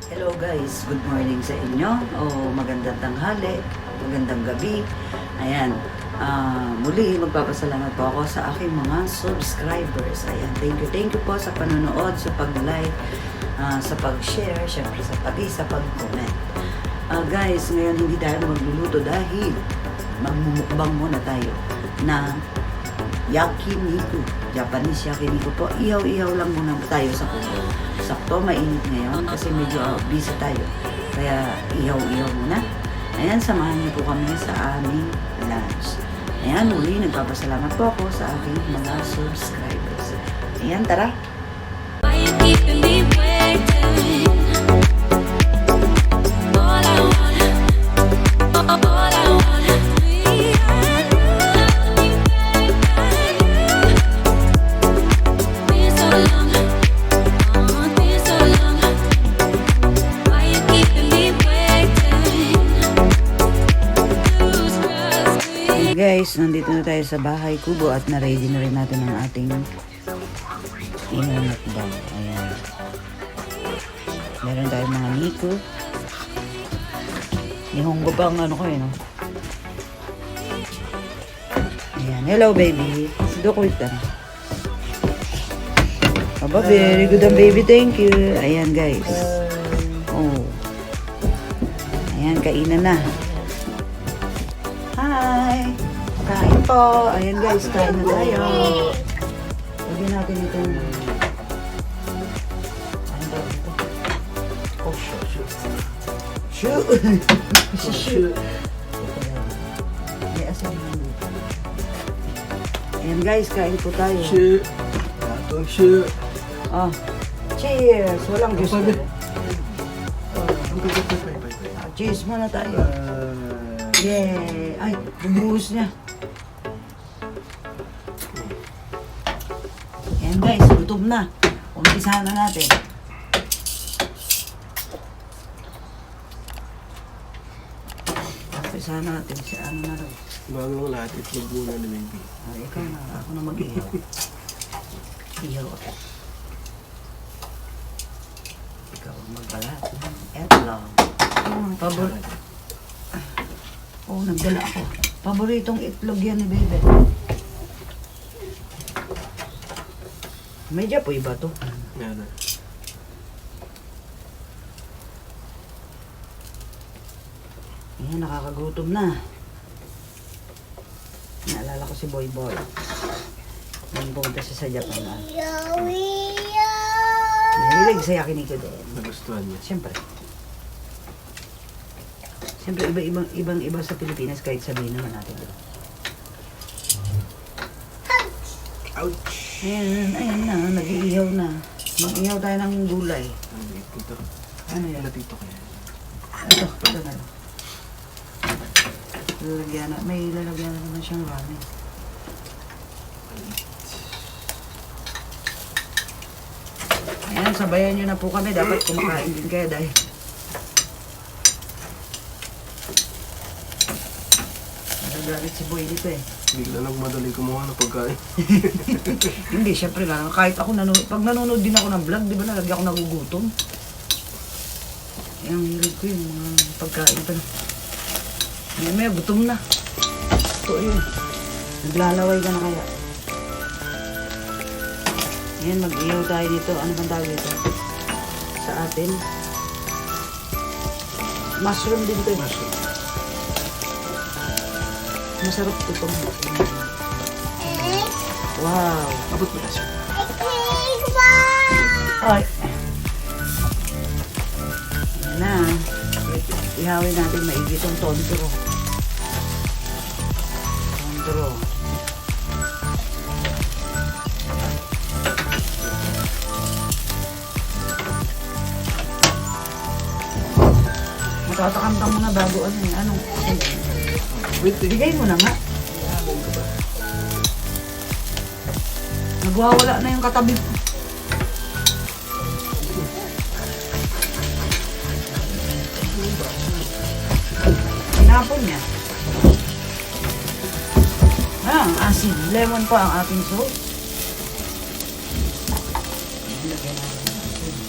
Hello guys, good morning sa inyo o magandang tanghali, magandang gabi. Ayan, muli magpapasalamat po ako sa aking mga subscribers. Ayan, thank you po sa panonood, sa pag-like, sa pag-share, syempre sa pag-comment. Guys, ngayon hindi tayo magluluto dahil magmumukbang muna tayo ng yakiniku. Japanese yakiniku po. Ihaw-ihaw lang muna tayo sa kuko. Sakto, mainit ngayon kasi medyo busy tayo. Kaya ihaw-ihaw muna. Ayan, samahan niyo po kami sa aming lunch. Ayan, muli nagpapasalamat po ako sa aking mga subscribers. Ayan, tara! Why you keeping me waiting? All I want, me and you. Been so long, been so long. Why you keeping me waiting? Lose trust me. Guys, nandito na tayo sa bahay kubo at na-ready na rin natin ang ating inumukbang. Ayan. Meron tayong mga niku. Nihonggo pa ang ano ko no? Ayan. Hello, baby. Dukoy ka. Aba, very good ang baby. Thank you. Ayan, guys. Oh. Ayan, kainan na. Hi! Kain po. Ayan, guys. Kain na tayo. Lagyan natin itong ano daw ito? Oh, shoot. Shoot. May asin naman dito. Ayan guys, kain po tayo. Oh, cheers! Walang juice na. Cheers muna tayo. Yay! Ay, bumuhos niya. Ayan guys, gutom na. Umpisahan na natin. Umpisahan natin si ano na rin. Bago lang lahat, itlog muna ni baby. Ay, ikaw na. Ako na mag-ihaw. Ihaw ako. Ikaw ang magbalat. Eto lang. Oh, nagdala ako. Paboritong itlog yan ni Bebe. Medyo po iba to. Yan na. Ayan, nakakagutom na. Naalala ko si Boy Boy. Nung pumunta siya sa Japan na. Nahilig sa yakiniku din. Nagustuhan niya. Siyempre. Siyempre, ibang-iba sa Pilipinas kahit sabihin naman natin. Ouch! Ayan na, nag-iihaw na. Mag-ihaw tayo ng gulay. Ang liit nito. Ano yan? Latito kaya. Ito na. May lalagyan na naman siyang ramen. Ayan, sabayan nyo na po kami. Dapat kumakain din kayo dahil nagagalit si Boy dito eh. Bigla lang madali kumuha ng pagkain. Hindi, syempre lang. Kahit ako pag nanonood din ako ng vlog, di ba nalagi ako nagugutom? Ang hilig ko yung mga pagkain pa na. May gutom na. Ito yun. Naglalaway ka na kaya. Ayan, mag-ihaw tayo dito. Ano bang tawag dito? Sa atin. Mushroom din to. Mushroom. Masarap ito. Wow. Abot mo na siya. Ay. Ayan na. Ihawin natin maigi itong tontro. Tontro. Matatakantang mo na bago ano eh. Anong? Wait, Bigay mo na nga. Nagwawala na yung katabi. Pinapon niya. Ang asin. Lemon pa ang ating sauce. Lagyan natin ng asin.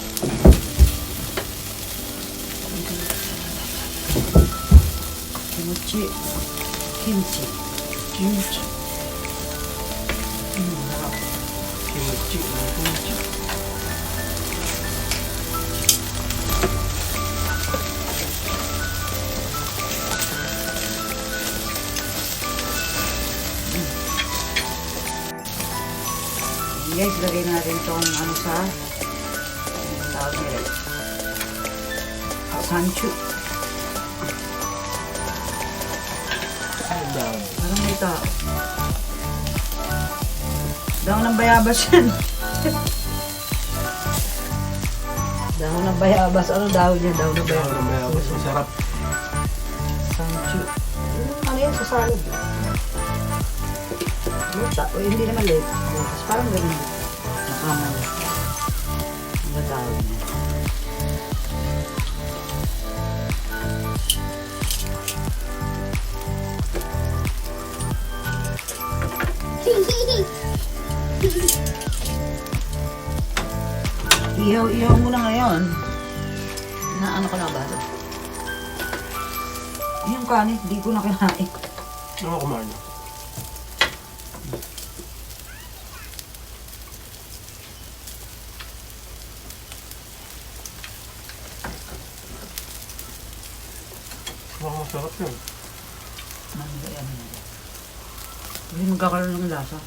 Kimchi. Kimchi. Kimchi. Sarap. Kimchi. Kimchi. Ayan guys, lagay natin itong ano sa tawag nila. Sanchu. Ang dami. Parang may tao. Dahon ng bayabas yan. Dahon ng bayabas. Ano dahon niya? Dahon ng bayabas. Ang bayabas. Masarap. Sanchu. Ano yan sa salad? Luta. O hindi naman late. Lutas. Parang ganun. Nakamal. Ang tawag niya. Ihaw mo na ngayon. Na ano ka na ba? Yung kanin, di ko na kinain. Ano kumain niyo? Baka masarap yun. Hindi magkakaroon ng lasa.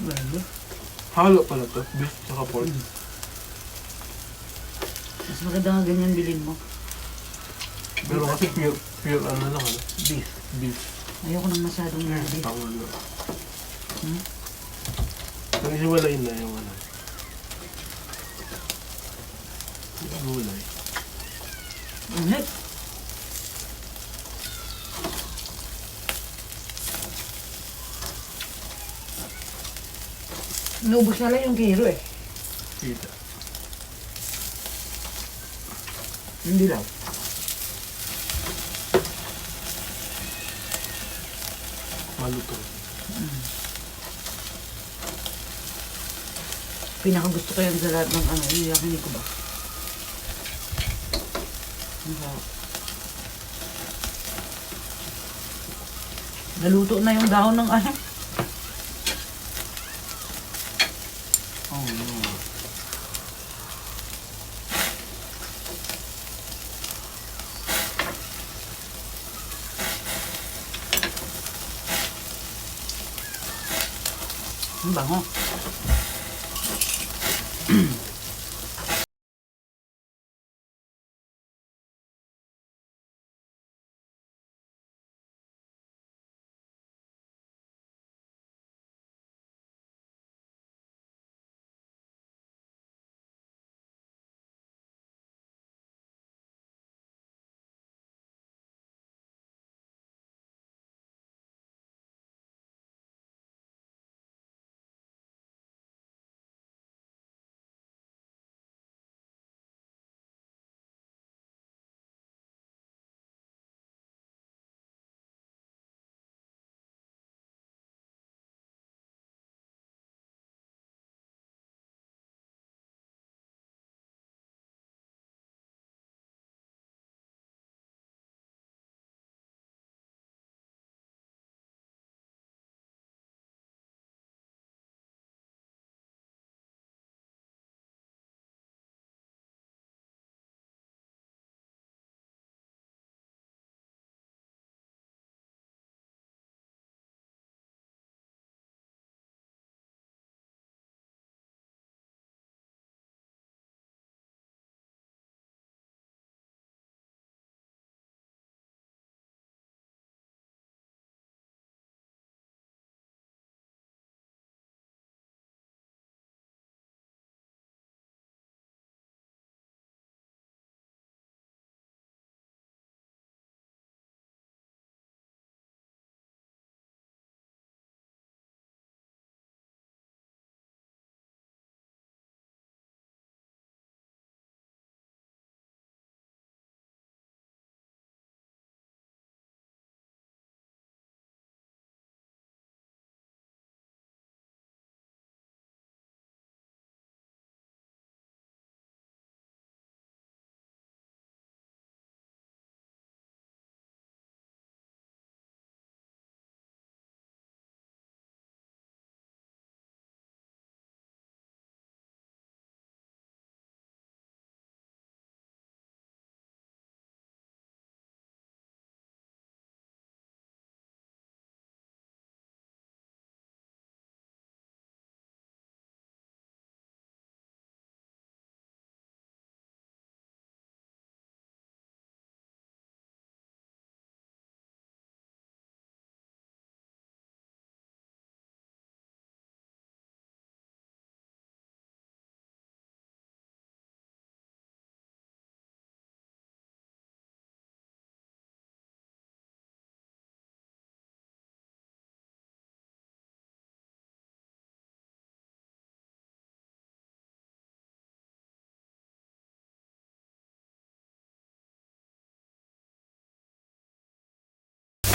Well, Halo pala to. Beef saka pork. mas maganda nga ganyan bilhin mo. Pero kasi pure ano lang ano. Beef. Beef. Ayoko nang masyadong beef. Pang ano. Hmm? Pag isiwalain na yung ano. Yung gulay. Init. Inubos na lang yung kilo eh. Kita. Hindi lang. Malutong. Pinakagusto ko yan sa lahat ng ano, yung yakini ko ba? Masarap. Naluto na yung dahon ng ano. Oh no. Ang bango.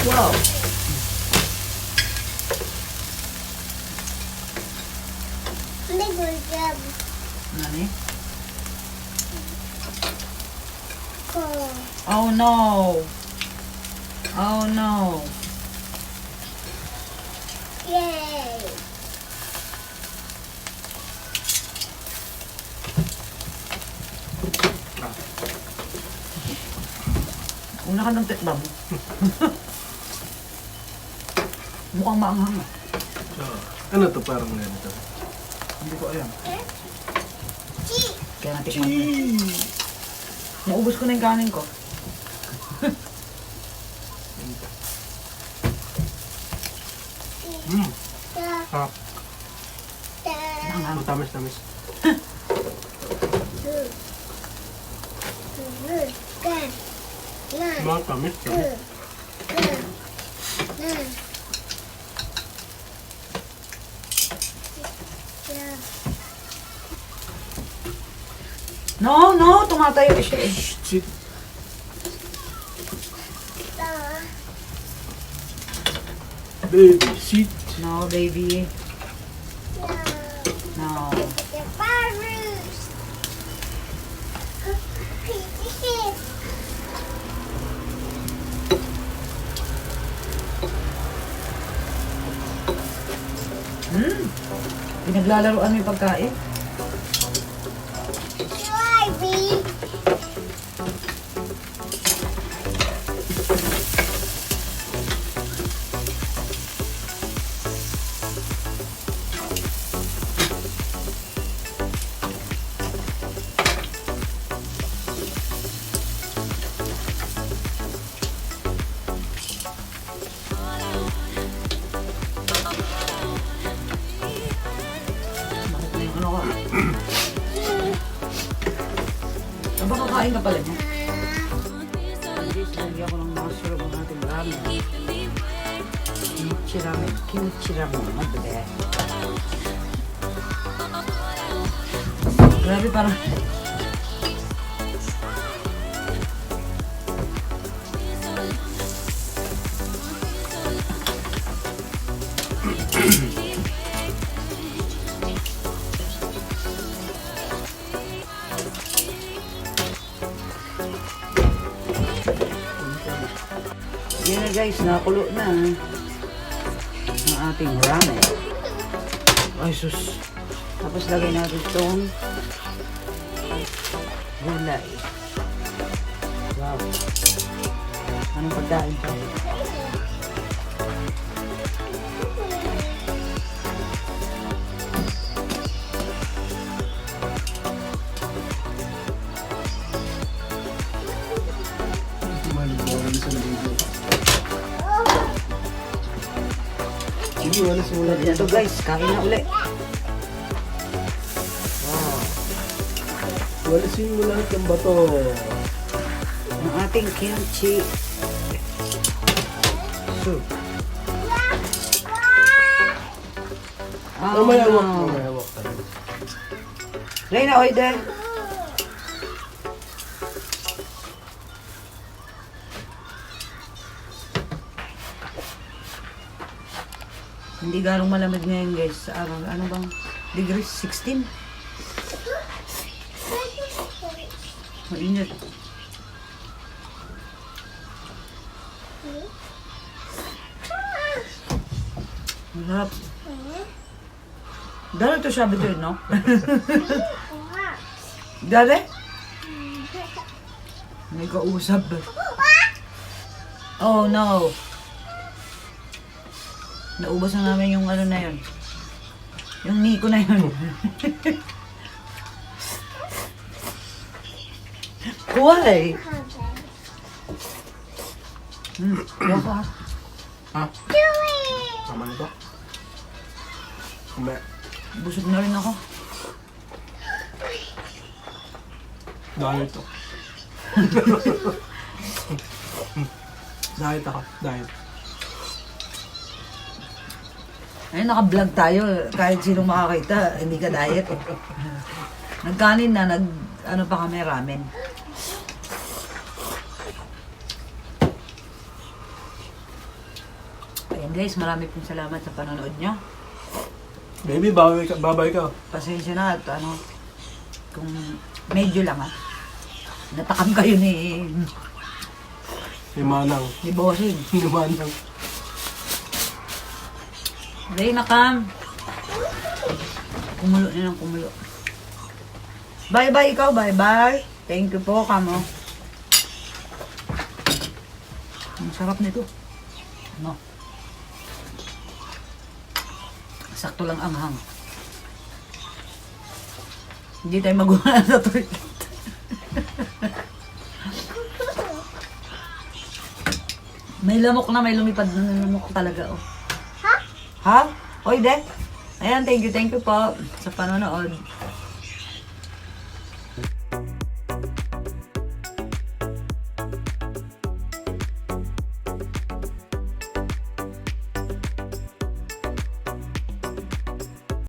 Wow. Good job. Nani? Cool. Oh no. Oh no. Yay. Una ka ng tikbam. Mukhang maanghang ah. So, ano to parang ganito? Hindi ko alam. Cheese. Kaya natikman ko. Naubos ko na yung kanin ko. Sarap. Maanghang. Matamis-tamis. Mga tamis. No, no, tumatayo siya eh. Shit. Baby, shit. No, baby. No. Pinaglalaroan mo yung pagkain? Bakit na yung ano ka? Aba, kakain ka pala niya? Lagyan ko ng mga syrup ng ating ramen. Kimchi ramen. Madali. Grabe, parang... Yan na guys, nakulo na ang ating ramen. Ay sus. Tapos lagay natin itong gulay. Wow. Anong pagkain pa? Sige, wala simula Yan to guys, kain na uli. Wow. Wala simula ng bato. Ang ating kimchi soup. Oh, Mamaya hawak, no. mamaya hawak tayo. Reyna, oy de. Hindi ganong malamig ngayon guys. Sa araw, ano bang degrees? 16? Mainit. Harap. Dali to sabi ko yun, no? Dali? May kausap. Oh no. Naubos na namin yung ano na yun. Yung Nico na yun. Why? Yoko ha. Ha? Tama na to? Kumaya. Busog na rin ako. Diet to. Diet ako. Diet. Ayun, naka-vlog tayo. Kahit sinong makakita, hindi ka diet. Nagkanin na, ano pa kami, ramen. Ayan guys, marami pong salamat sa panonood nyo. Baby, babay ka. Pasensya na at ano, kung medyo lang natakam kayo ni Manang. Bossing. Manang. Day nakam. Kumulo na lang, kumulo. Bye-bye ikaw, bye-bye. Thank you po, kamo. Ang sarap nito. Ano? Sakto lang ang hang. Hindi tayo magulang sa toilet. May lamok na, may lumipad na lamok talaga, oh. Ha? Ha? Oy, de. Ayan, thank you po sa panonood.